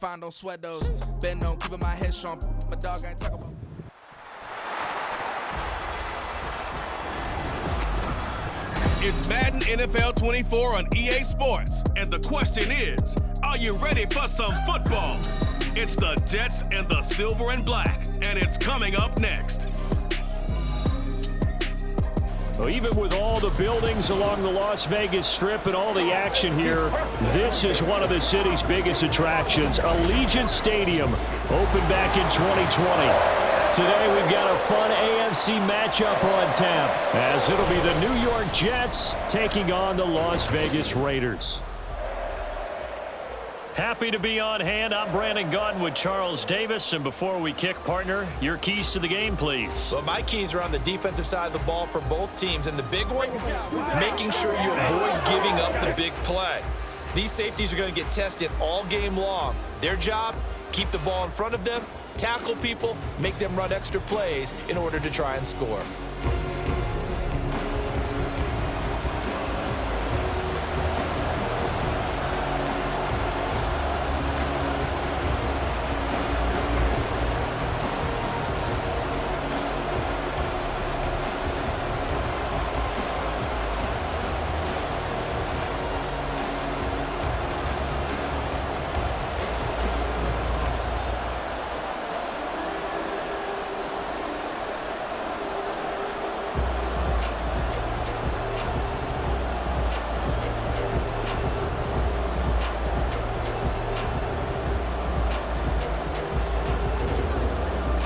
Fine, don't sweat those. Bend on keeping my head strong. My dog ain't talking about. It's Madden NFL 24 on EA Sports. And the question is, are you ready for some football? It's the Jets and the Silver and Black, and it's coming up next. Well, even with all the buildings along the Las Vegas Strip and all the action here, this is one of the city's biggest attractions. Allegiant Stadium opened back in 2020. Today we've got a fun AFC matchup on tap, as it'll be the New York Jets taking on the Las Vegas Raiders. Happy to be on hand. I'm Brandon Gaudin with Charles Davis. And before we kick, partner, your keys to the game, please. Well, my keys are on the defensive side of the ball for both teams. And the big one, making sure you avoid giving up the big play. These safeties are going to get tested all game long. Their job, keep the ball in front of them, tackle people, make them run extra plays in order to try and score.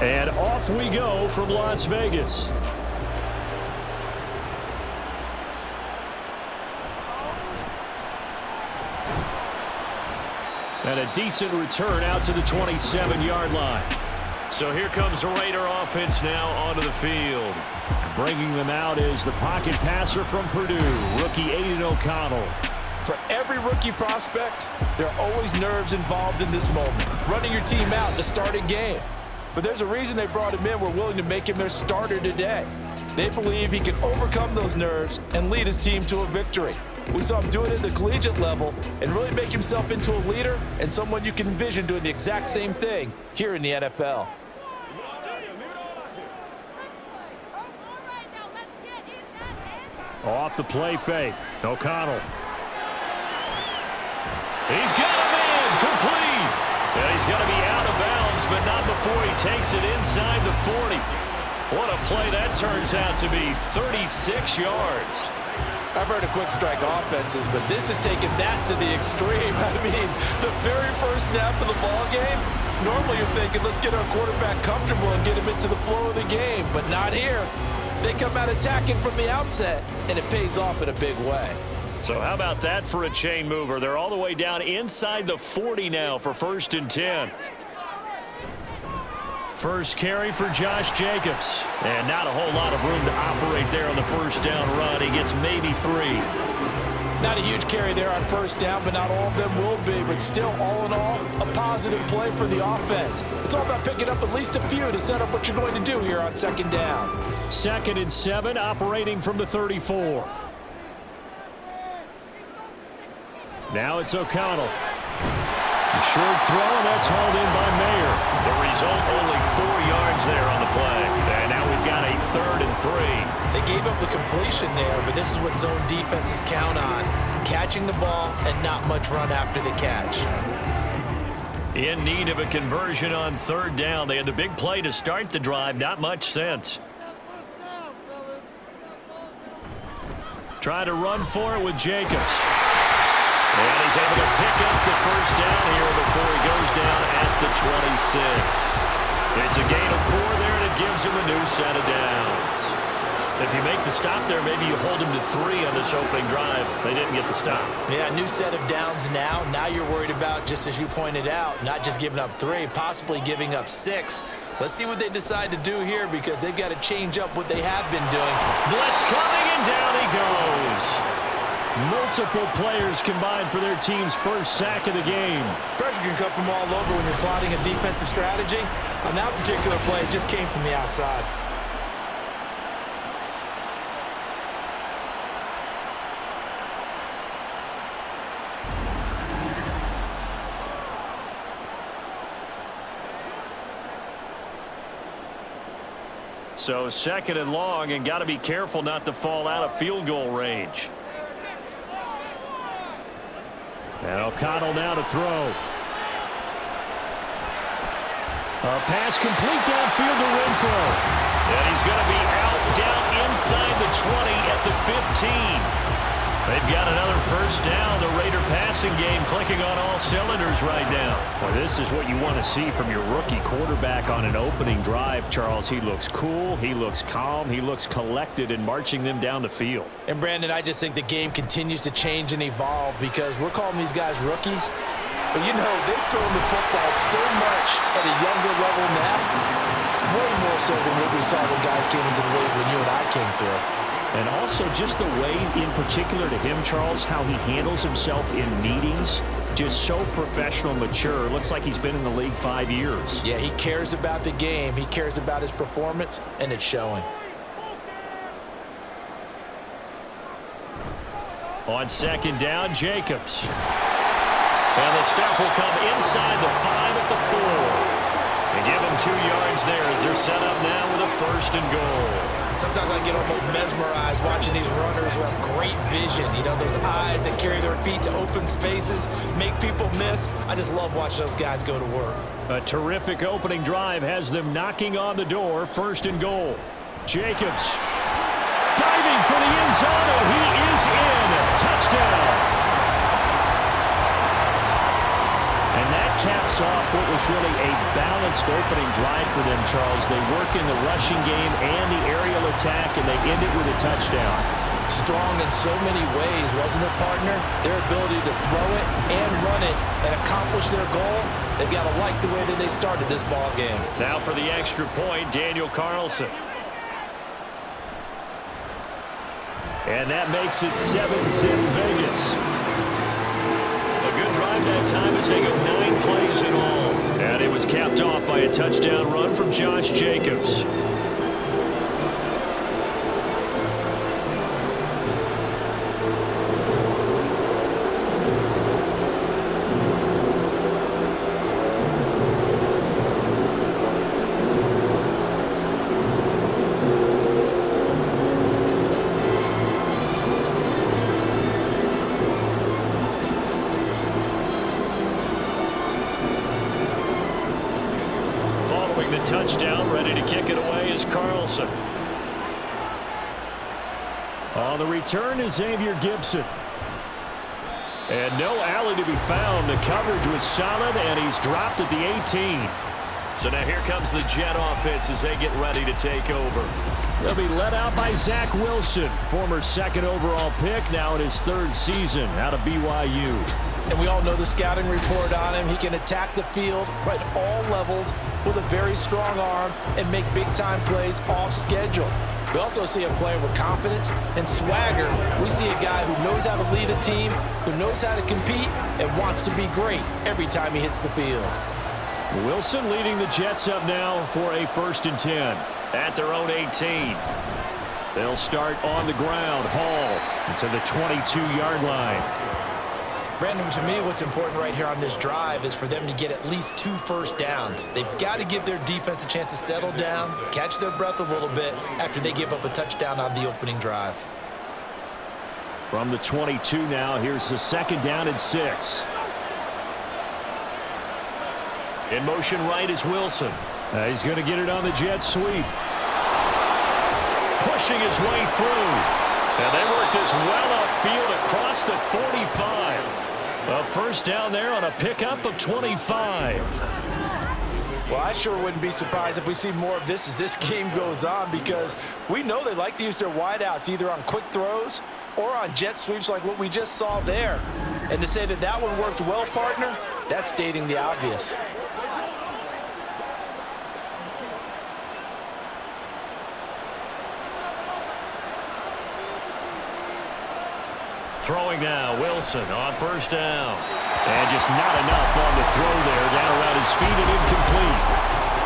And off we go from Las Vegas. And a decent return out to the 27-yard line. So here comes the Raider offense now onto the field. Bringing them out is the pocket passer from Purdue, rookie Aiden O'Connell. For every rookie prospect, there are always nerves involved in this moment. Running your team out to start a game. But there's a reason they brought him in. We're willing to make him their starter today. They believe he can overcome those nerves and lead his team to a victory. We saw him do it at the collegiate level and really make himself into a leader and someone you can envision doing the exact same thing here in the NFL. Off the play fake, O'Connell. He's got him in, complete. And he's going to be out of bounds, but not before he takes it inside the 40. What a play that turns out to be, 36 yards. I've heard of quick strike offenses, but this is taking that to the extreme. I mean, the very first snap of the ball game, normally you're thinking, let's get our quarterback comfortable and get him into the flow of the game, but not here. They come out attacking from the outset, and it pays off in a big way. So how about that for a chain mover? They're all the way down inside the 40 now for 1st and 10. First carry for Josh Jacobs. And not a whole lot of room to operate there on the first down run. He gets maybe 3. Not a huge carry there on first down, but not all of them will be. But still, all in all, a positive play for the offense. It's all about picking up at least a few to set up what you're going to do here on 2nd down. 2nd and 7, operating from the 34. Now it's O'Connell. Short throw, and that's hauled in by Mayer. The result, only 4 yards there on the play. And now we've got a 3rd and 3. They gave up the completion there, but this is what zone defenses count on. Catching the ball and not much run after the catch. In need of a conversion on 3rd down. They had the big play to start the drive. Not much sense. Try to run for it with Jacobs. And he's able to pick up the first down here before he goes down at the 26. It's a gain of 4 there, and it gives him a new set of downs. If you make the stop there, maybe you hold him to 3 on this opening drive. They didn't get the stop. Yeah, new set of downs now. Now you're worried about, just as you pointed out, not just giving up 3, possibly giving up 6. Let's see what they decide to do here, because they've got to change up what they have been doing. Blitz coming, and down he goes. Multiple players combined for their team's first sack of the game. Pressure can come from all over when you're plotting a defensive strategy. On that particular play, it just came from the outside. So second and long, and got to be careful not to fall out of field goal range. And O'Connell now to throw. A pass complete downfield to Renfro. And he's going to be out down inside the 20 at the 15. They've got another first down. The Raider passing game clicking on all cylinders right now. Well, this is what you want to see from your rookie quarterback on an opening drive, Charles. He looks cool. He looks calm. He looks collected in marching them down the field. And, Brandon, I just think the game continues to change and evolve because we're calling these guys rookies. But, you know, they've thrown the football so much at a younger level now, way more so than what we saw when guys came into the league when you and I came through. And also just the way, in particular to him, Charles, how he handles himself in meetings, just so professional, mature. Looks like he's been in the league 5 years. Yeah, he cares about the game. He cares about his performance, and it's showing. On second down, Jacobs. And the stop will come inside the 5 at the 4. They give him 2 yards there as they're set up now with a first and goal. Sometimes I get almost mesmerized watching these runners who have great vision. You know, those eyes that carry their feet to open spaces, make people miss. I just love watching those guys go to work. A terrific opening drive has them knocking on the door. First and goal. Jacobs diving for the end zone. Oh, he is in. Touchdown. And that caps off what was really a balanced opening drive for them, Charles. They work in the rushing game and the aerial attack, and they end it with a touchdown. Strong in so many ways, wasn't it, partner? Their ability to throw it and run it and accomplish their goal, they've got to like the way that they started this ball game. Now for the extra point, Daniel Carlson. And that makes it 7-zip Vegas. Good drive that time as they go 9 plays in all. And it was capped off by a touchdown run from Josh Jacobs. Touchdown, ready to kick it away is Carlson. On the return is Xavier Gibson. And no alley to be found. The coverage was solid, and he's dropped at the 18. So now here comes the Jet offense as they get ready to take over. They'll be led out by Zach Wilson, former 2nd overall pick, now in his 3rd season out of BYU. And we all know the scouting report on him. He can attack the field at all levels with a very strong arm and make big-time plays off schedule. We also see a player with confidence and swagger. We see a guy who knows how to lead a team, who knows how to compete, and wants to be great every time he hits the field. Wilson leading the Jets up now for a 1st and 10 at their own 18. They'll start on the ground. Hall to the 22-yard line. Brandon, to me, what's important right here on this drive is for them to get at least 2 first downs. They've got to give their defense a chance to settle down, catch their breath a little bit after they give up a touchdown on the opening drive. From the 22 now, here's the 2nd down and 6. In motion right is Wilson. He's going to get it on the jet sweep. Pushing his way through. And they work this well upfield across the 45. A first down there on a pickup of 25. Well, I sure wouldn't be surprised if we see more of this as this game goes on, because we know they like to use their wideouts either on quick throws or on jet sweeps like what we just saw there. And to say that that one worked well, partner, that's stating the obvious. Throwing now, Wilson on first down. And just not enough on the throw there, down around his feet and incomplete.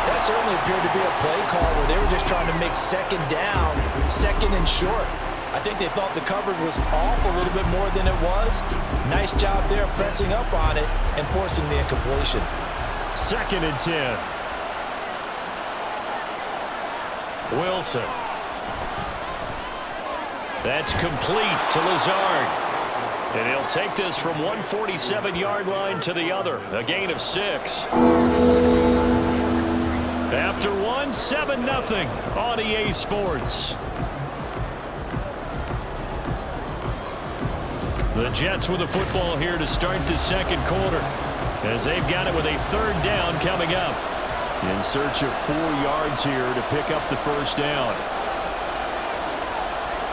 That certainly appeared to be a play call where they were just trying to make 2nd down, 2nd and short. I think they thought the coverage was off a little bit more than it was. Nice job there pressing up on it and forcing the incompletion. 2nd and 10. Wilson. That's complete to Lazard. And he'll take this from 147-yard line to the other. A gain of 6. After 1, 7-0 on EA Sports. The Jets with the football here to start the second quarter, as they've got it with a third down coming up. In search of 4 yards here to pick up the first down.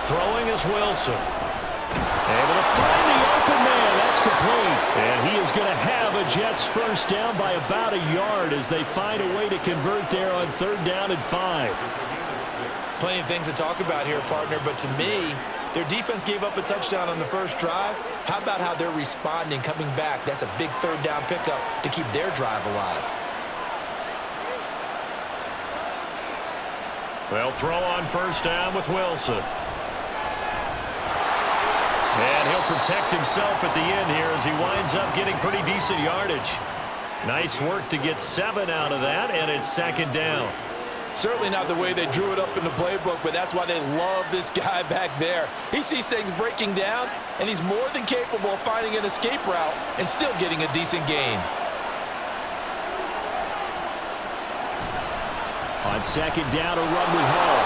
Throwing is Wilson. Able to find the open man. That's complete. And he is going to have a Jets first down by about a yard as they find a way to convert there on 3rd down and 5. Plenty of things to talk about here, partner, but to me, their defense gave up a touchdown on the first drive. How about how they're responding, coming back? That's a big 3rd down pickup to keep their drive alive. They'll throw on first down with Wilson. And he'll protect himself at the end here as he winds up getting pretty decent yardage. Nice work to get 7 out of that, and it's 2nd down. Certainly not the way they drew it up in the playbook, but that's why they love this guy back there. He sees things breaking down, and he's more than capable of finding an escape route and still getting a decent gain. On 2nd down, a run with Hall.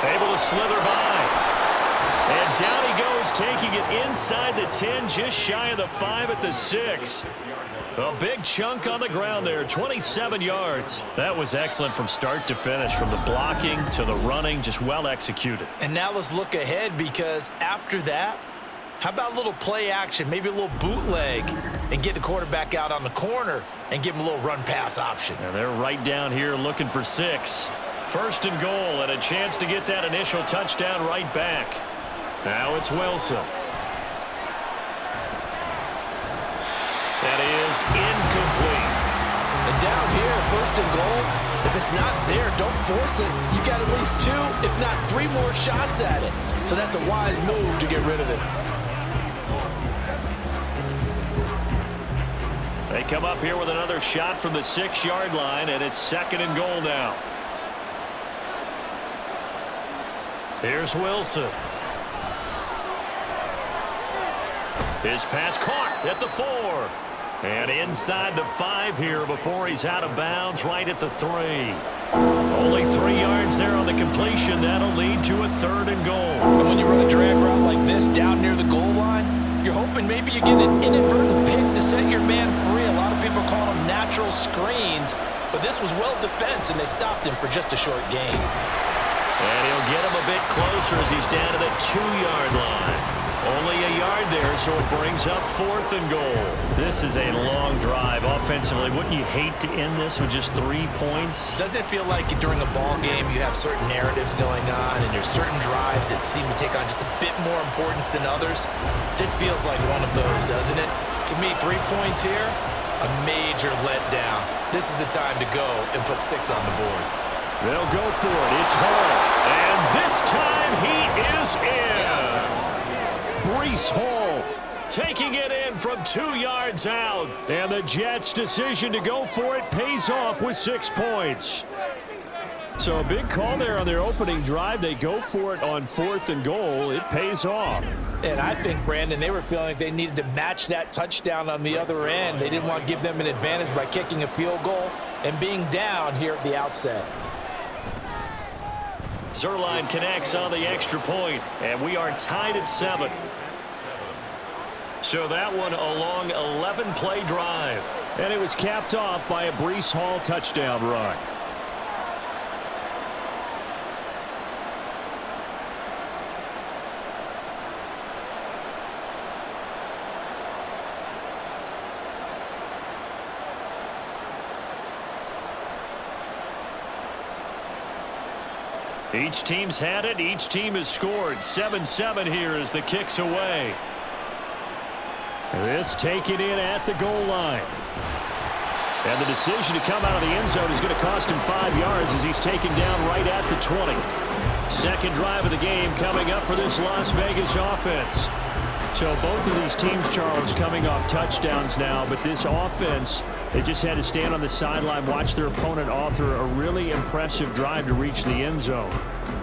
Able to slither by. And down he goes, taking it inside the 10, just shy of the 5 at the 6. A big chunk on the ground there, 27 yards. That was excellent from start to finish, from the blocking to the running, just well executed. And now let's look ahead, because after that, how about a little play action, maybe a little bootleg, and get the quarterback out on the corner and give him a little run-pass option. And they're right down here looking for 6. 1st and goal, and a chance to get that initial touchdown right back. Now it's Wilson. That is incomplete. And down here, 1st and goal, if it's not there, don't force it. You got at least 2, if not 3 more shots at it. So that's a wise move to get rid of it. They come up here with another shot from the 6-yard line, and it's 2nd and goal now. Here's Wilson. His pass caught at the 4. And inside the 5 here before he's out of bounds, right at the 3. Only 3 yards there on the completion. That'll lead to a 3rd and goal. And when you run a drag route like this down near the goal line, you're hoping maybe you get an inadvertent pick to set your man free. A lot of people call them natural screens, but this was well defense, and they stopped him for just a short gain. And he'll get him a bit closer as he's down to the 2-yard line. Only a yard there, so it brings up 4th and goal. This is a long drive offensively. Wouldn't you hate to end this with just 3 points? Doesn't it feel like during a ball game you have certain narratives going on and there's certain drives that seem to take on just a bit more importance than others? This feels like one of those, doesn't it? To me, 3 points here, a major letdown. This is the time to go and put 6 on the board. They'll go for it. It's Hall. And this time he is in. Yes. Breece Hall taking it in from 2 yards out. And the Jets' decision to go for it pays off with 6 points. So a big call there on their opening drive. They go for it on 4th and goal. It pays off. And I think, Brandon, they were feeling like they needed to match that touchdown on the other end. They didn't want to give them an advantage by kicking a field goal and being down here at the outset. Zerline connects on the extra point, and we are tied at 7. So that one a long 11-play drive. And it was capped off by a Breece Hall touchdown run. Each team's had it. Each team has scored. 7-7 here as the kick's away. This taken in at the goal line. And the decision to come out of the end zone is going to cost him 5 yards as he's taken down right at the 20. Second drive of the game coming up for this Las Vegas offense. So both of these teams, Charles, coming off touchdowns now, but this offense They just had to stand on the sideline, watch their opponent author a really impressive drive to reach the end zone.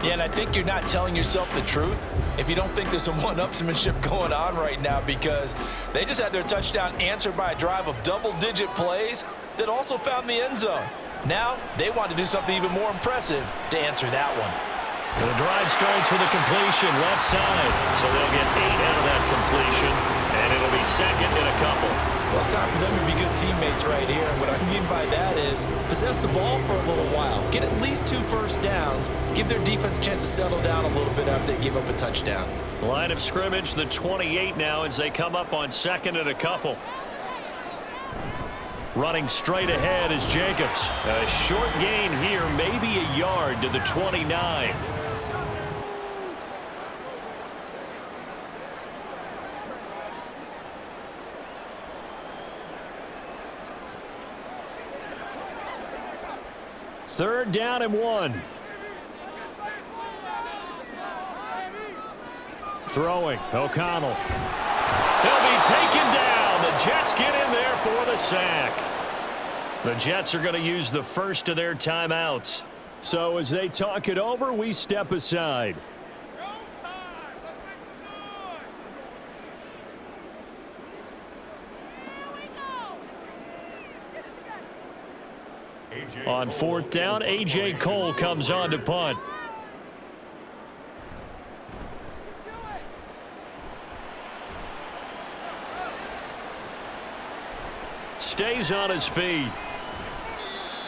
Yeah, and I think you're not telling yourself the truth if you don't think there's some one-upsmanship going on right now, because they just had their touchdown answered by a drive of double-digit plays that also found the end zone. Now they want to do something even more impressive to answer that one. The drive starts with a completion left side, so they'll get 8 out of that completion, and it'll be second and a couple. Well, it's time for them to be good teammates right here. And what I mean by that is possess the ball for a little while. Get at least 2 first downs. Give their defense a chance to settle down a little bit after they give up a touchdown. Line of scrimmage, the 28 now as they come up on second and a couple. Running straight ahead is Jacobs. A short gain here, maybe a yard to the 29. Third down and 1. Throwing, O'Connell. He'll be taken down. The Jets get in there for the sack. The Jets are going to use the first of their timeouts. So as they talk it over, we step aside. On fourth down, A.J. Cole comes on to punt. Stays on his feet.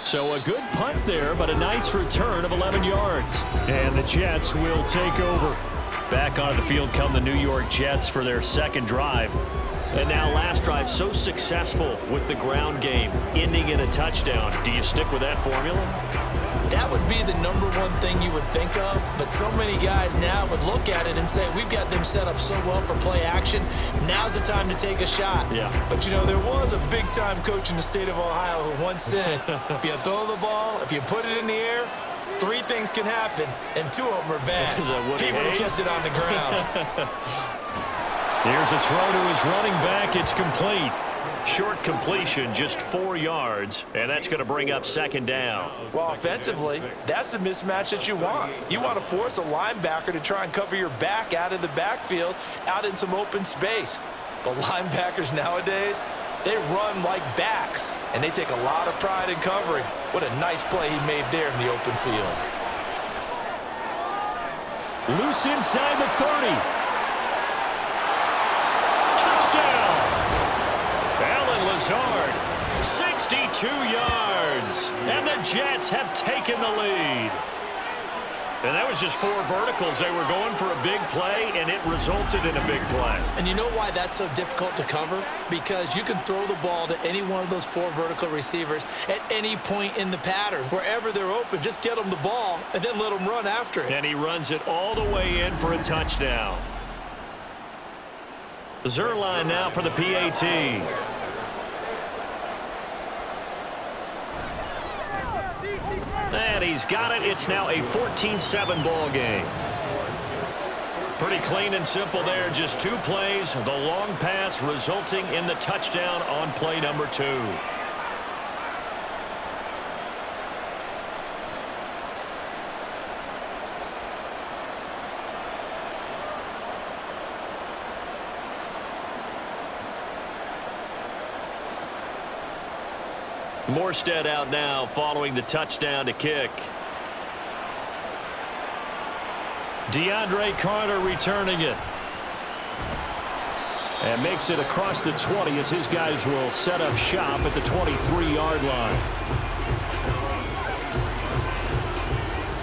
So a good punt there, but a nice return of 11 yards. And the Jets will take over. Back onto the field come the New York Jets for their second drive. And now last drive so successful with the ground game, ending in a touchdown. Do you stick with that formula? That would be the #1 thing you would think of, but so many guys now would look at it and say, we've got them set up so well for play action. Now's the time to take a shot. Yeah. But, you know, there was a big-time coach in the state of Ohio who once said, if you throw the ball, if you put it in the air, 3 things can happen, and 2 of them are bad. He would have kept it on the ground. Here's a throw to his running back. It's complete. Short completion, just 4 yards, and that's going to bring up second down. Well, offensively, that's the mismatch that you want. You want to force a linebacker to try and cover your back out of the backfield, out in some open space. But linebackers nowadays, they run like backs, and they take a lot of pride in covering. What a nice play he made there in the open field. Loose inside the 30. Touchdown! Alan Lazard, 62 yards. And the Jets have taken the lead. And that was just 4 verticals. They were going for a big play, and it resulted in a big play. And you know why that's so difficult to cover? Because you can throw the ball to any one of those 4 vertical receivers at any point in the pattern. Wherever they're open, just get them the ball and then let them run after it. And he runs it all the way in for a touchdown. Zerline now for the PAT. And he's got it. It's now a 14-7 ball game. Pretty clean and simple there. Just 2 plays. The long pass resulting in the touchdown on play number 2. Morstead out now following the touchdown to kick. DeAndre Carter returning it. And makes it across the 20 as his guys will set up shop at the 23-yard line.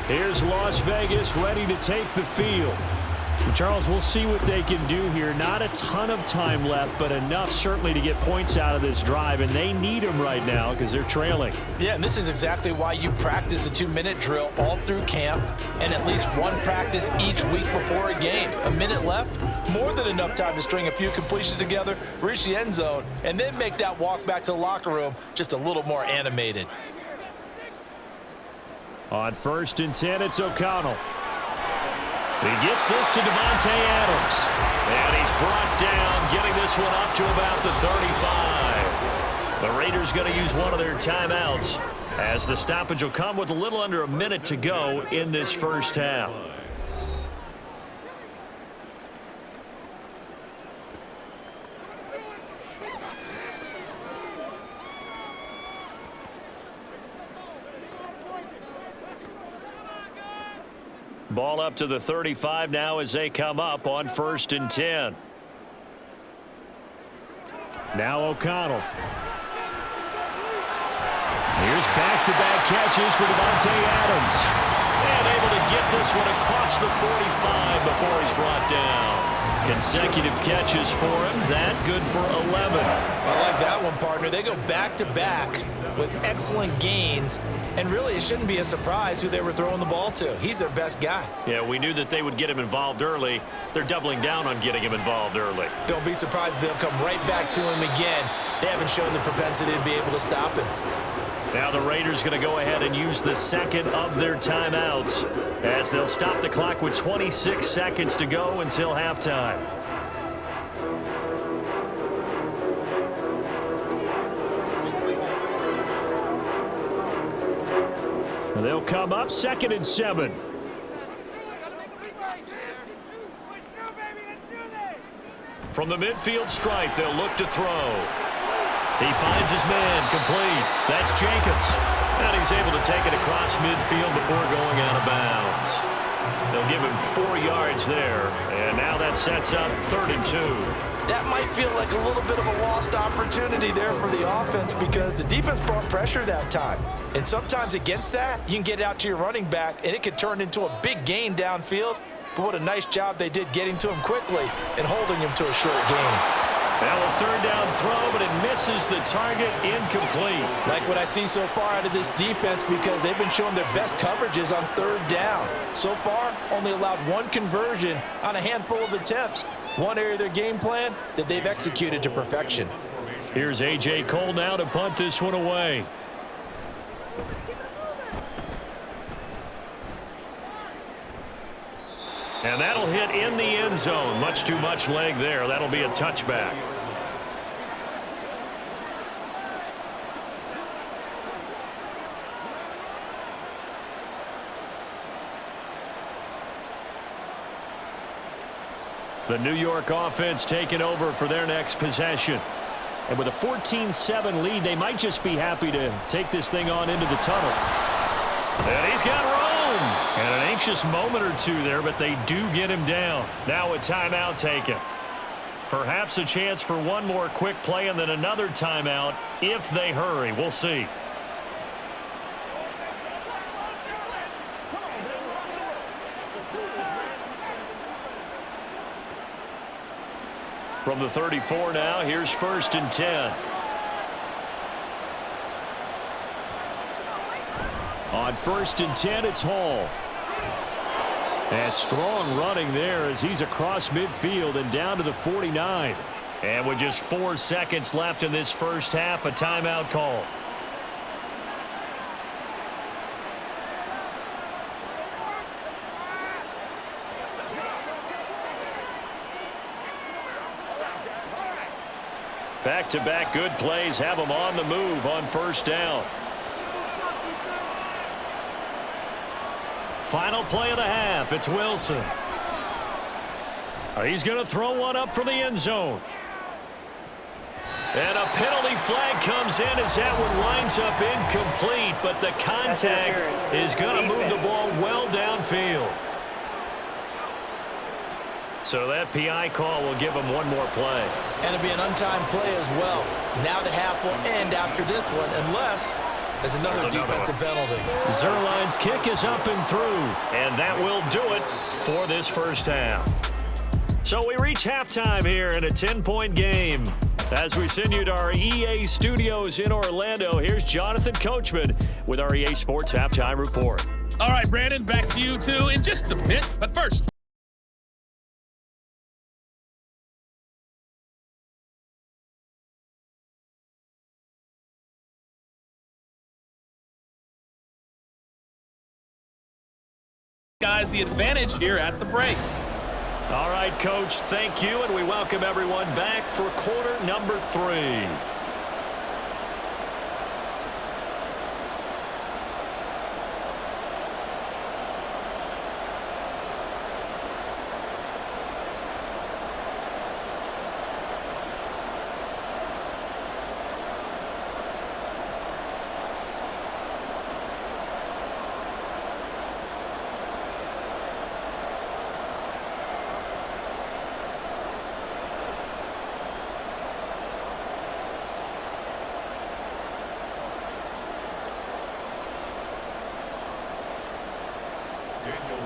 Here's Las Vegas ready to take the field. Charles, we'll see what they can do here. Not a ton of time left, but enough certainly to get points out of this drive, and they need them right now because they're trailing. Yeah, and this is exactly why you practice a 2-minute drill all through camp and at least 1 practice each week before a game. A minute left, more than enough time to string a few completions together, reach the end zone, and then make that walk back to the locker room just a little more animated. On 1st and 10, it's O'Connell. He gets this to Devontae Adams. And he's brought down, getting this one up to about the 35. The Raiders going to use one of their timeouts as the stoppage will come with a little under a minute to go in this first half. Ball up to the 35 now as they come up on 1st and 10. Now O'Connell. Here's back-to-back catches for Devontae Adams. And able to get this one across the 45 before he's brought down. Consecutive catches for him. That good for 11. I like that one, partner. They go back-to-back with excellent gains. And really, it shouldn't be a surprise who they were throwing the ball to. He's their best guy. Yeah, we knew that they would get him involved early. They're doubling down on getting him involved early. Don't be surprised if they'll come right back to him again. They haven't shown the propensity to be able to stop him. Now the Raiders going to go ahead and use the second of their timeouts as they'll stop the clock with 26 seconds to go until halftime. They'll come up 2nd and 7. From the midfield stripe, they'll look to throw. He finds his man, complete. That's Jacobs. And he's able to take it across midfield before going out of bounds. They'll give him 4 yards there. And now that sets up 3rd and 2. That might feel like a little bit of a lost opportunity there for the offense because the defense brought pressure that time. And sometimes against that, you can get out to your running back, and it could turn into a big gain downfield. But what a nice job they did getting to him quickly and holding him to a short gain. Now a 3rd down throw, but it misses the target, incomplete. Like what I see so far out of this defense because they've been showing their best coverages on 3rd down. So far, only allowed 1 conversion on a handful of attempts. One area of their game plan that they've executed to perfection. Here's A.J. Cole now to punt this one away. And that'll hit in the end zone. Much too much leg there. That'll be a touchback. The New York offense taking over for their next possession. And with a 14-7 lead, they might just be happy to take this thing on into the tunnel. And he's got room. And an anxious moment or two there, but they do get him down. Now a timeout taken. Perhaps a chance for one more quick play and then another timeout if they hurry. We'll see. From the 34 now, here's 1st and 10. On 1st and 10, it's Hall. And strong running there as he's across midfield and down to the 49. And with just 4 seconds left in this first half, a timeout call. Back-to-back good plays have them on the move on 1st down. Final play of the half. It's Wilson. He's going to throw one up for the end zone. And a penalty flag comes in as that one winds up incomplete, but the contact is going to move the ball well downfield. So that PI call will give him one more play. And it'll be an untimed play as well. Now the half will end after this one, unless there's another defensive penalty. Zerline's kick is up and through, and that will do it for this first half. So we reach halftime here in a 10-point game. As we send you to our EA studios in Orlando, here's Jonathan Coachman with our EA Sports Halftime Report. All right, Brandon, back to you two in just a bit. But first, guys, the advantage here at the break. All right, Coach, thank you, and we welcome everyone back for quarter number 3.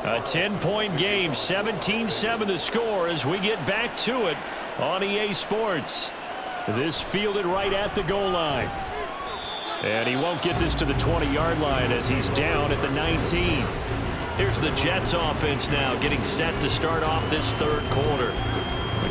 A 10-point game, 17-7 the score as we get back to it on EA Sports. This fielded right at the goal line. And he won't get this to the 20-yard line as he's down at the 19. Here's the Jets offense now getting set to start off this third quarter.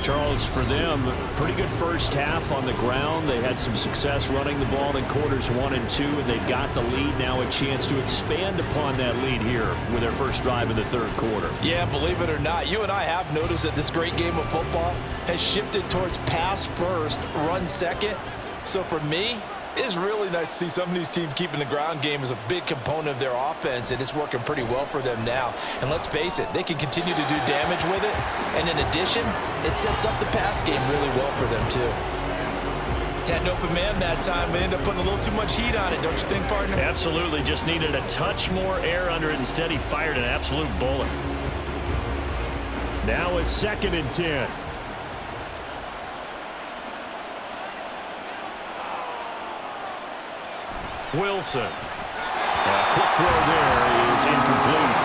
Charles, for them, pretty good first half on the ground. They had some success running the ball in quarters 1 and 2, and they got the lead. Now a chance to expand upon that lead here with their first drive in the third quarter. Yeah, believe it or not, you and I have noticed that this great game of football has shifted towards pass first, run second. So for me, it's really nice to see some of these teams keeping the ground game as a big component of their offense, and it's working pretty well for them now. And let's face it, they can continue to do damage with it. And in addition, it sets up the pass game really well for them, too. Had an open man that time, but ended up putting a little too much heat on it, don't you think, partner? Absolutely. Just needed a touch more air under it. Instead, he fired an absolute bullet. Now a 2nd and 10. Wilson. A quick throw there is incomplete.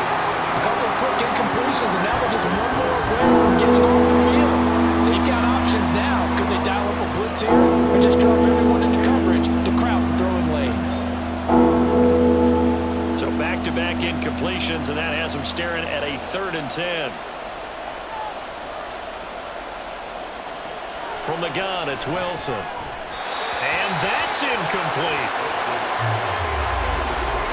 A couple of quick incompletions, and now they're just one more away from getting off the field. They've got options now. Could they dial up a blitz here or just drop everyone into coverage to crowd the throwing lanes? So back-to-back incompletions, and that has them staring at a 3rd and 10. From the gun, it's Wilson. And that's incomplete.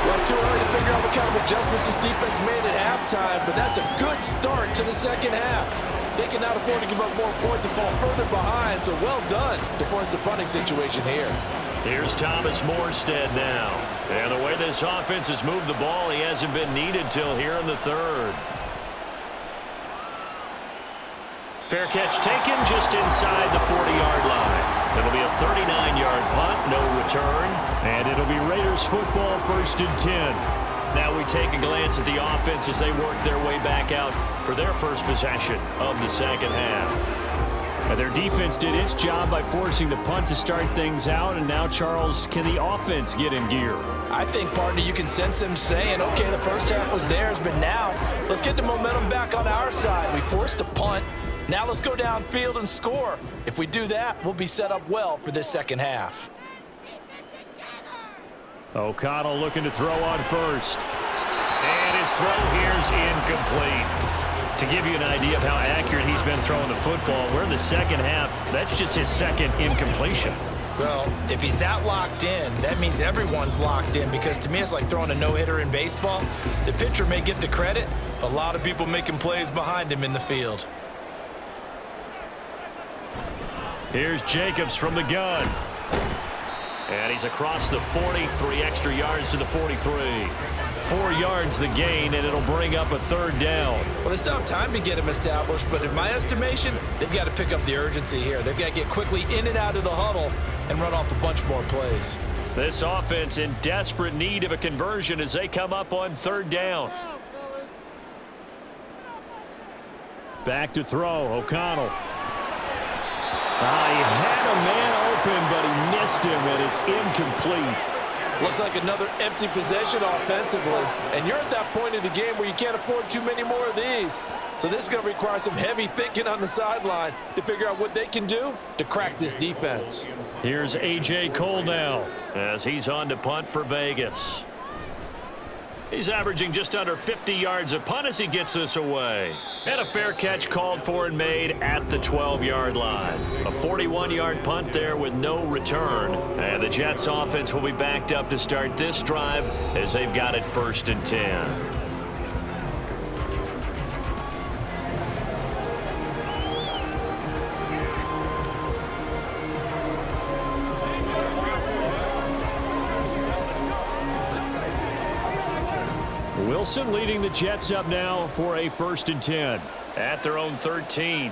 Well, it's too early to figure out what kind of adjustments this defense made at halftime, but that's a good start to the second half. They can not afford to give up more points and fall further behind, so well done to force the punting situation here. Here's Thomas Morstead now. And the way this offense has moved the ball, he hasn't been needed till here in the third. Fair catch taken just inside the 40-yard line. It'll be a 39-yard punt, no return, and it'll be Raiders football 1st and 10. Now we take a glance at the offense as they work their way back out for their first possession of the second half. And their defense did its job by forcing the punt to start things out, and now, Charles, can the offense get in gear? I think, partner, you can sense them saying, okay, the first half was theirs, but now let's get the momentum back on our side. We forced a punt. Now let's go downfield and score. If we do that, we'll be set up well for this second half. O'Connell looking to throw on first. And his throw here's incomplete. To give you an idea of how accurate he's been throwing the football, we're in the second half. That's just his 2nd incompletion. Well, if he's that locked in, that means everyone's locked in, because to me it's like throwing a no-hitter in baseball. The pitcher may get the credit, a lot of people making plays behind him in the field. Here's Jacobs from the gun. And he's across the 40, 3 extra yards to the 43. 4 yards the gain, and it'll bring up a 3rd down. Well, they still have time to get him established, but in my estimation, they've got to pick up the urgency here. They've got to get quickly in and out of the huddle and run off a bunch more plays. This offense in desperate need of a conversion as they come up on 3rd down. Back to throw, O'Connell. He had a man open, but he missed him, and it's incomplete. Looks like another empty possession offensively. And you're at that point in the game where you can't afford too many more of these. So this is going to require some heavy thinking on the sideline to figure out what they can do to crack this defense. Here's A.J. Cole now as he's on to punt for Vegas. He's averaging just under 50 yards a punt as he gets this away. And a fair catch called for and made at the 12-yard line. A 41-yard punt there with no return. And the Jets offense will be backed up to start this drive as they've got it 1st and 10. Wilson leading the Jets up now for a 1st and 10 at their own 13.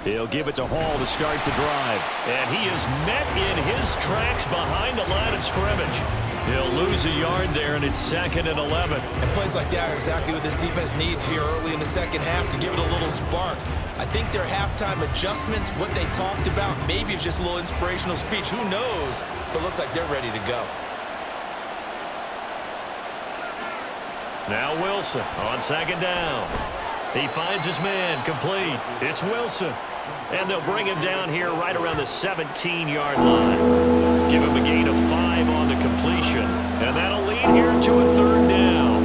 He'll give it to Hall to start the drive. And he is met in his tracks behind the line of scrimmage. He'll lose a yard there, and it's 2nd and 11. And plays like that are exactly what this defense needs here early in the second half to give it a little spark. I think their halftime adjustments, what they talked about, maybe it's just a little inspirational speech. Who knows? But looks like they're ready to go. Now Wilson on second down. He finds his man complete. It's Wilson. And they'll bring him down here right around the 17-yard line. Give him a gain of 5 on the completion. And that'll lead here to a third down.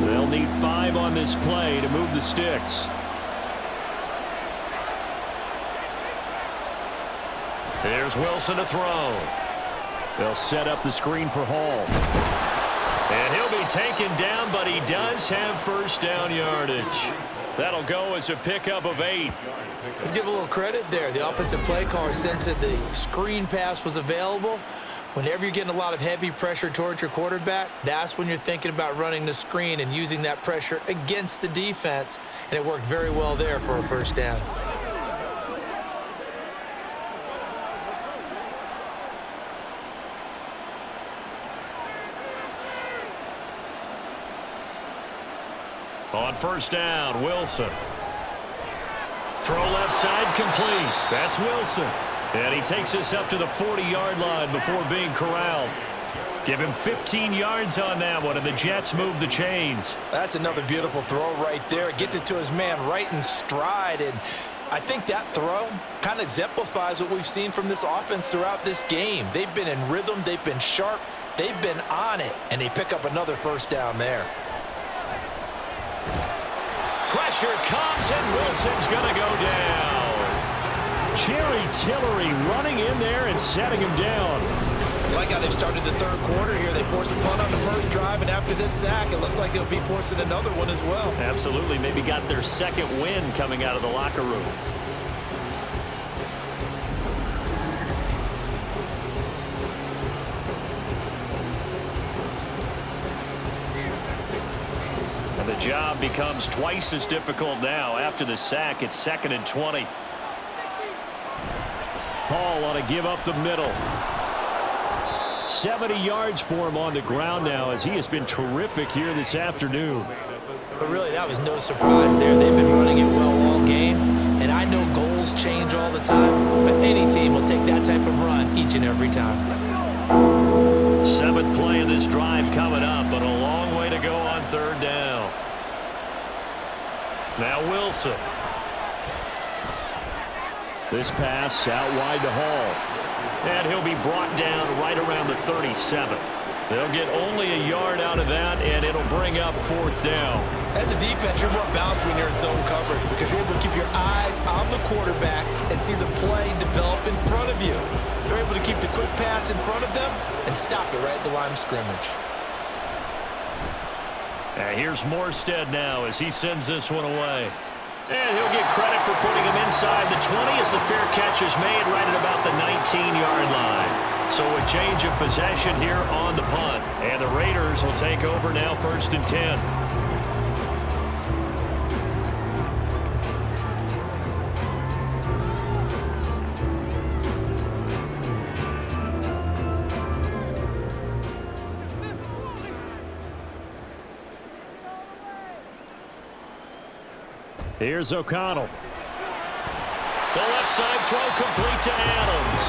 They'll need 5 on this play to move the sticks. There's Wilson to throw. They'll set up the screen for Hall. And he'll be taken down, but he does have first down yardage. That'll go as a pickup of 8. Let's give a little credit there. The offensive play caller sensed that the screen pass was available. Whenever you're getting a lot of heavy pressure towards your quarterback, that's when you're thinking about running the screen and using that pressure against the defense. And it worked very well there for a first down. On first down, Wilson. Throw left side complete. That's Wilson. And he takes us up to the 40-yard line before being corralled. Give him 15 yards on that one, and the Jets move the chains. That's another beautiful throw right there. It gets it to his man right in stride, and I think that throw kind of exemplifies what we've seen from this offense throughout this game. They've been in rhythm, they've been sharp, they've been on it, and they pick up another first down there. Pressure comes, and Wilson's going to go down. Jerry Tillery running in there and setting him down. I like how they've started the third quarter here. They forced a punt on the first drive, and after this sack, it looks like they'll be forcing another one as well. Absolutely. Maybe got their second win coming out of the locker room. And the job becomes twice as difficult now. After the sack, it's 2nd and 20. Hall ought to give up the middle. 70 yards for him on the ground now, as he has been terrific here this afternoon. But really, that was no surprise there. They've been running it well all game, and I know goals change all the time, but any team will take that type of run each and every time. 7th play of this drive coming up, but a long way to go on third down. Now Wilson. This pass out wide to Hall. And he'll be brought down right around the 37. They'll get only a yard out of that, and it'll bring up 4th down. As a defense, you're more balanced when you're in zone coverage because you're able to keep your eyes on the quarterback and see the play develop in front of you. They're able to keep the quick pass in front of them and stop it right at the line of scrimmage. And here's Morstead now as he sends this one away. And he'll get credit for putting him inside the 20 as the fair catch is made right at about the 19-yard line. So a change of possession here on the punt. And the Raiders will take over now 1st and 10. Here's O'Connell. The left side throw complete to Adams.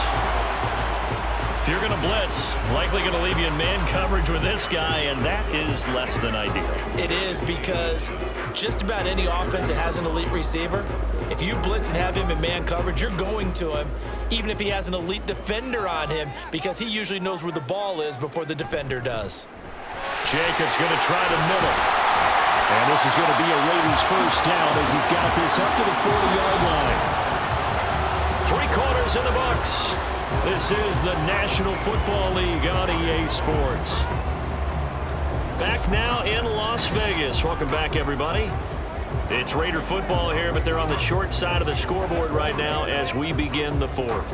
If you're going to blitz, likely going to leave you in man coverage with this guy, and that is less than ideal. It is because just about any offense that has an elite receiver, if you blitz and have him in man coverage, you're going to him, even if he has an elite defender on him, because he usually knows where the ball is before the defender does. Jacobs going to try the middle. And this is going to be a Raiders first down as he's got this up to the 40-yard line. 3/4 in the books. This is the National Football League on EA Sports. Back now in Las Vegas. Welcome back, everybody. It's Raider football here, but they're on the short side of the scoreboard right now as we begin the 4th.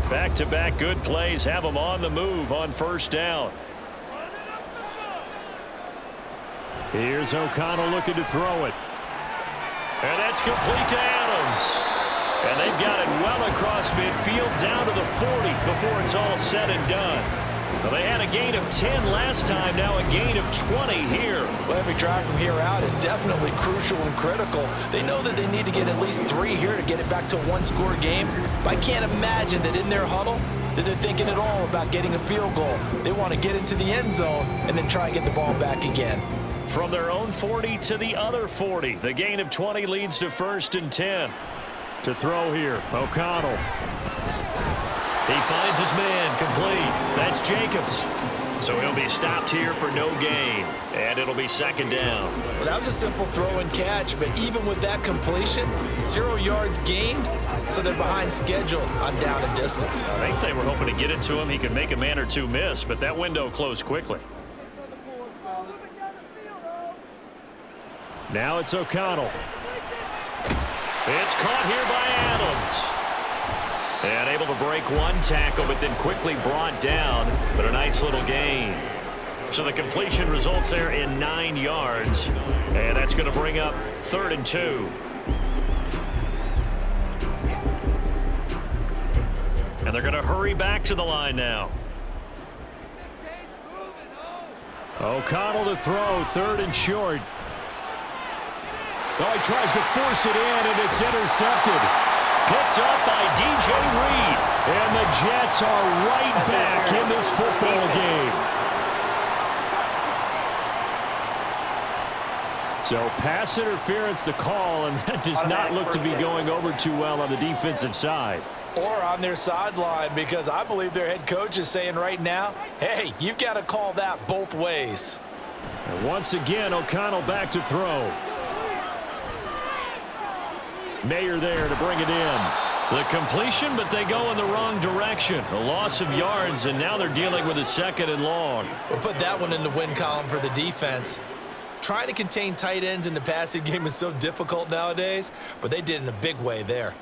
Back-to-back good plays have them on the move on first down. Here's O'Connell looking to throw it. And that's complete to Adams. And they've got it well across midfield down to the 40 before it's all said and done. Well, they had a gain of 10 last time, now a gain of 20 here. Well, every drive from here out is definitely crucial and critical. They know that they need to get at least 3 here to get it back to a one-score game. But I can't imagine that in their huddle that they're thinking at all about getting a field goal. They want to get into the end zone and then try and get the ball back again. From their own 40 to the other 40, the gain of 20 leads to 1st and 10. To throw here, O'Connell. He finds his man, complete. That's Jacobs. So he'll be stopped here for no gain, and it'll be 2nd down. Well, that was a simple throw and catch, but even with that completion, 0 yards gained, so they're behind schedule on down and distance. I think they were hoping to get it to him. He could make a man or two miss, but that window closed quickly. Now it's O'Connell. It's caught here by Adams. And able to break one tackle, but then quickly brought down. But a nice little gain. So the completion results there in 9 yards. And that's going to bring up 3rd and 2. And they're going to hurry back to the line now. O'Connell to throw, 3rd and short. Oh, he tries to force it in, and it's intercepted. Picked up by DJ Reed. And the Jets are right back in this football game. So pass interference the call, and that does not look to be going over too well on the defensive side. Or on their sideline, because I believe their head coach is saying right now, hey, you've got to call that both ways. And once again, O'Connell back to throw. Mayer there to bring it in. The completion, but they go in the wrong direction. A loss of yards, and now they're dealing with a 2nd and long. We'll put that one in the win column for the defense. Trying to contain tight ends in the passing game is so difficult nowadays, but they did in a big way there.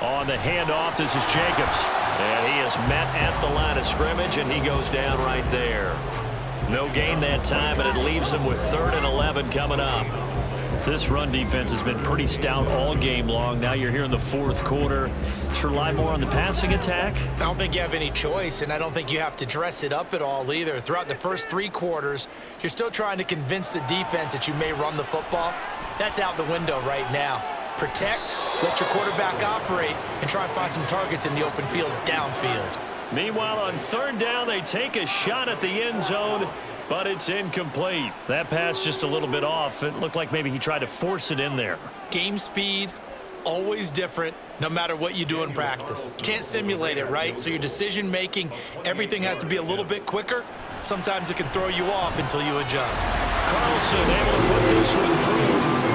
On the handoff, this is Jacobs. And he is met at the line of scrimmage, and he goes down right there. No gain that time, and it leaves him with 3rd and 11 coming up. This run defense has been pretty stout all game long. Now you're here in the 4th quarter. Just rely more on the passing attack? I don't think you have any choice, and I don't think you have to dress it up at all either. Throughout the first 3 quarters, you're still trying to convince the defense that you may run the football. That's out the window right now. Protect, let your quarterback operate, and try and find some targets in the open field downfield. Meanwhile, on 3rd down, they take a shot at the end zone, but it's incomplete. That pass just a little bit off. It looked like maybe he tried to force it in there. Game speed, always different, no matter what you do in practice. You can't simulate it, right? So your decision-making, everything has to be a little bit quicker. Sometimes it can throw you off until you adjust. Carlson able to put this one through.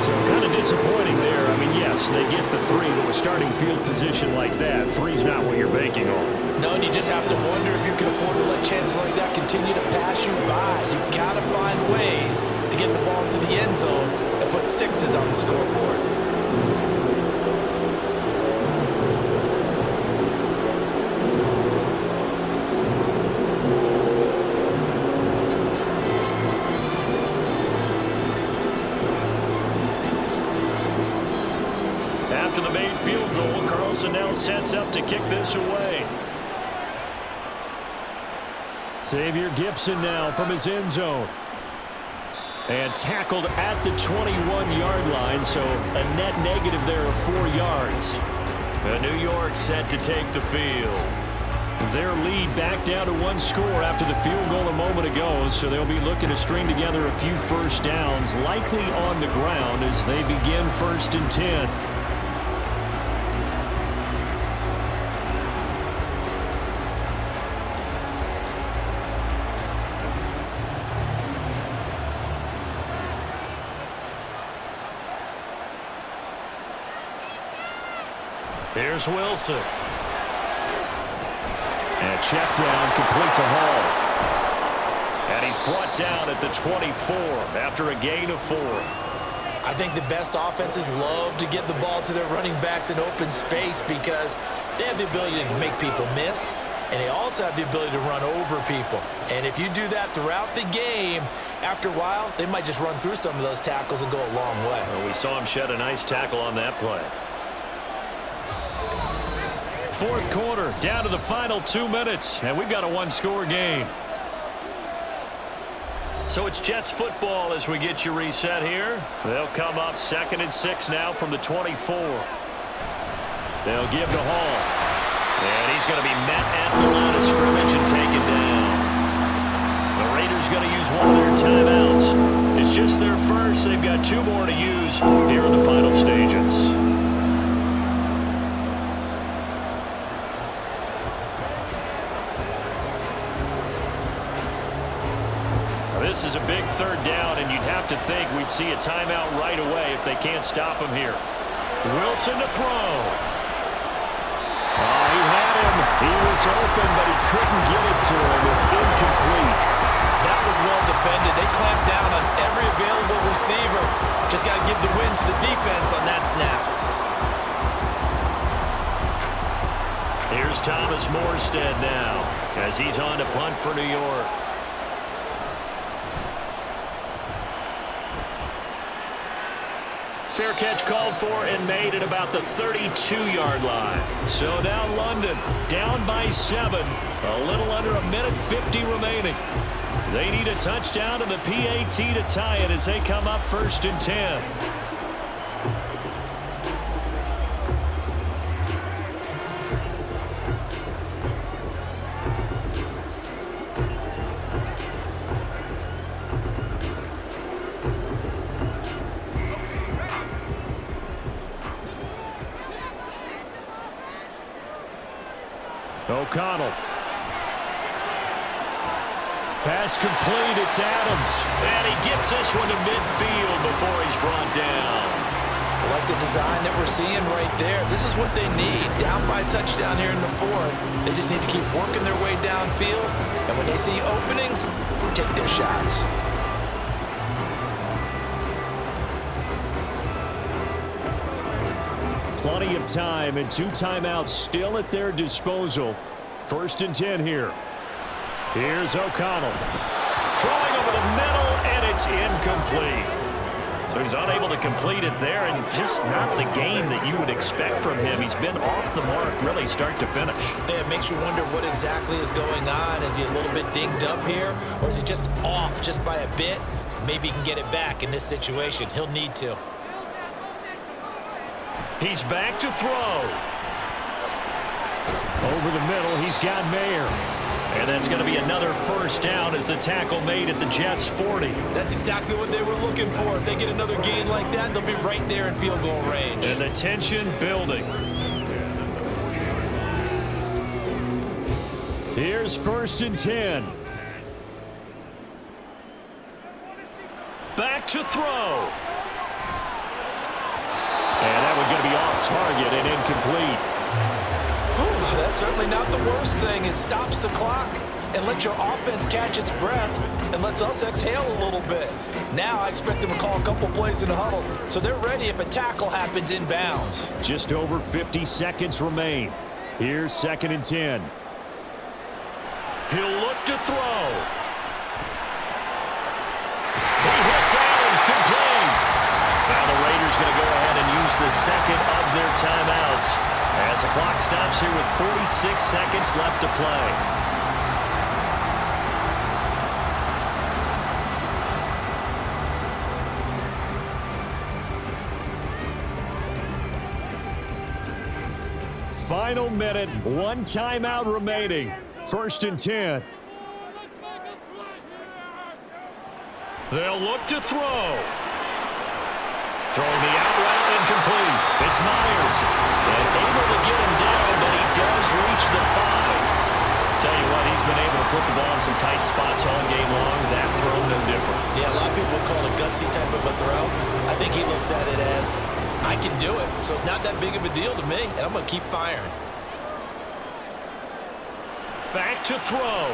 So kind of disappointing there. I mean, yes, they get the 3, but with starting field position like that, 3's not what you're banking on. No, and you just have to wonder if you can afford to let chances like that continue to pass you by. You've got to find ways to get the ball to the end zone and put 6s on the scoreboard. After the made field goal, Carlson now sets up to kick this away. Xavier Gibson now from his end zone. And tackled at the 21-yard line, so a net negative there of 4 yards. And New York set to take the field. Their lead back down to 1 score after the field goal a moment ago, so they'll be looking to string together a few first downs, likely on the ground as they begin 1st and 10. Here's Wilson. And check down, complete to Hall. And he's brought down at the 24 after a gain of 4. I think the best offenses love to get the ball to their running backs in open space because they have the ability to make people miss. and they also have the ability to run over people. And if you do that throughout the game, after a while, they might just run through some of those tackles and go a long way. Well, we saw him shed a nice tackle on that play. Fourth quarter, down to the final 2 minutes, and we've got a one-score game. So it's Jets football as we get you reset here. They'll come up 2nd and 6 now from the 24. They'll give to Hall. And he's going to be met at the line of scrimmage and taken down. The Raiders going to use one of their timeouts. It's just their first. They've got 2 more to use here in the final stages. This is a big 3rd down, and you'd have to think we'd see a timeout right away if they can't stop him here. Wilson to throw. Oh, he had him. He was open, but he couldn't get it to him. It's incomplete. That was well defended. They clamped down on every available receiver. Just got to give the win to the defense on that snap. Here's Thomas Morstead now as he's on to punt for New York. Fair catch called for and made at about the 32-yard line. So now London down by 7. A little under a minute 50 remaining. They need a touchdown and the PAT to tie it as they come up 1st and 10. O'Connell. Pass complete. It's Adams. And he gets this one to midfield before he's brought down. I like the design that we're seeing right there. This is what they need. Down by a touchdown here in the 4th. They just need to keep working their way downfield. And when they see openings, take their shots. Plenty of time and 2 timeouts still at their disposal. 1st and 10 here. Here's O'Connell. Throwing over the middle, and it's incomplete. So he's unable to complete it there, and just not the game that you would expect from him. He's been off the mark really start to finish. Yeah, it makes you wonder what exactly is going on. Is he a little bit dinged up here, or is he just off just by a bit? Maybe he can get it back in this situation. He'll need to. He's back to throw. Over the middle, he's got Mayer. And that's going to be another 1st down as the tackle made at the Jets' 40. That's exactly what they were looking for. If they get another gain like that, they'll be right there in field goal range. And the tension building. Here's 1st and 10. Back to throw. And that one's going to be off target and incomplete. Ooh, that's certainly not the worst thing. It stops the clock and lets your offense catch its breath and lets us exhale a little bit. Now I expect them to call a couple plays in the huddle, so they're ready if a tackle happens inbounds. Just over 50 seconds remain. Here's 2nd and 10. He'll look to throw. He hits Adams complete. Now the Raiders going to go ahead and use the 2nd of their timeouts as the clock stops here with 46 seconds left to play. Final minute, 1 timeout remaining. 1st and 10. They'll look to throw. Throwing the out route incomplete. It's Myers. And able to get him down, but he does reach the 5. Tell you what, he's been able to put the ball in some tight spots all game long. That throw, no different. Yeah, a lot of people would call it a gutsy type of a throw. I think he looks at it as, I can do it. So it's not that big of a deal to me, and I'm going to keep firing. Back to throw.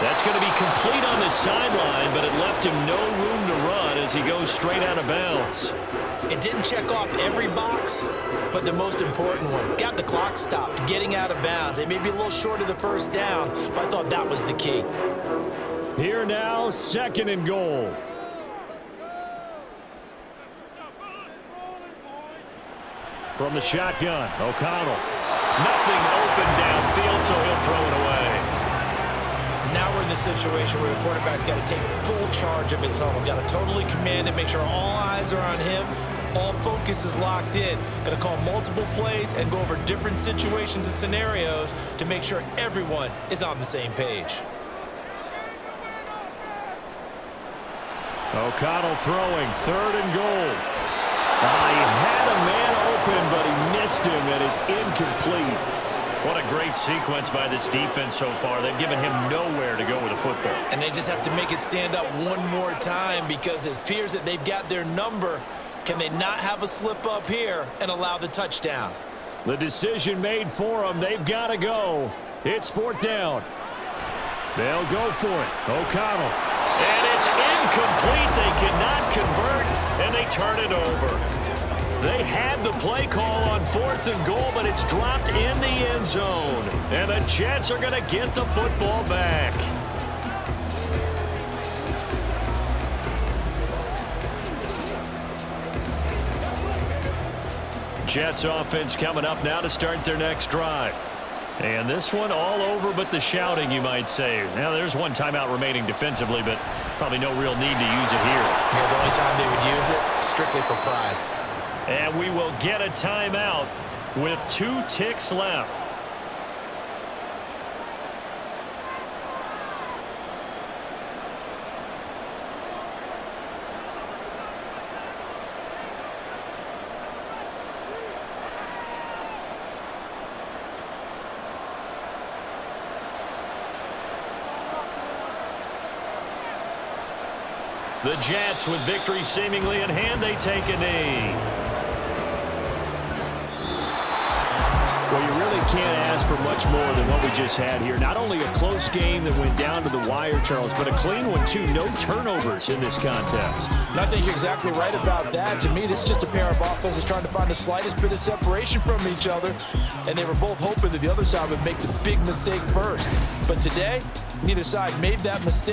That's going to be complete on the sideline, but it left him no room to run as he goes straight out of bounds. It didn't check off every box, but the most important one. Got the clock stopped, getting out of bounds. They may be a little short of the first down, but I thought that was the key. Here now, 2nd and goal. From the shotgun, O'Connell. Nothing open downfield, so he'll throw it away. Now we're in the situation where the quarterback's got to take full charge of his home. Got to totally command it, make sure all eyes are on him. All focus is locked in. Going to call multiple plays and go over different situations and scenarios to make sure everyone is on the same page. O'Connell throwing, 3rd and goal. He had a man open, but he missed him, and it's incomplete. What a great sequence by this defense so far. They've given him nowhere to go with the football. And they just have to make it stand up one more time because it appears that they've got their number. Can they not have a slip up here and allow the touchdown? The decision made for them. They've got to go. It's 4th down. They'll go for it. O'Connell. And it's incomplete. They cannot convert, and they turn it over. They had the play call on 4th and goal, but it's dropped in the end zone. And the Jets are going to get the football back. Jets offense coming up now to start their next drive. And this one all over but the shouting, you might say. Now, there's one timeout remaining defensively, but probably no real need to use it here. Yeah, the only time they would use it, strictly for pride. And we will get a timeout with 2 ticks left. The Jets, with victory seemingly in hand, they take a knee. Well, you really can't ask for much more than what we just had here. Not only a close game that went down to the wire, Charles, but a clean one, too. No turnovers in this contest. And I think you're exactly right about that. To me, this is just a pair of offenses trying to find the slightest bit of separation from each other. And they were both hoping that the other side would make the big mistake first. But today, neither side made that mistake.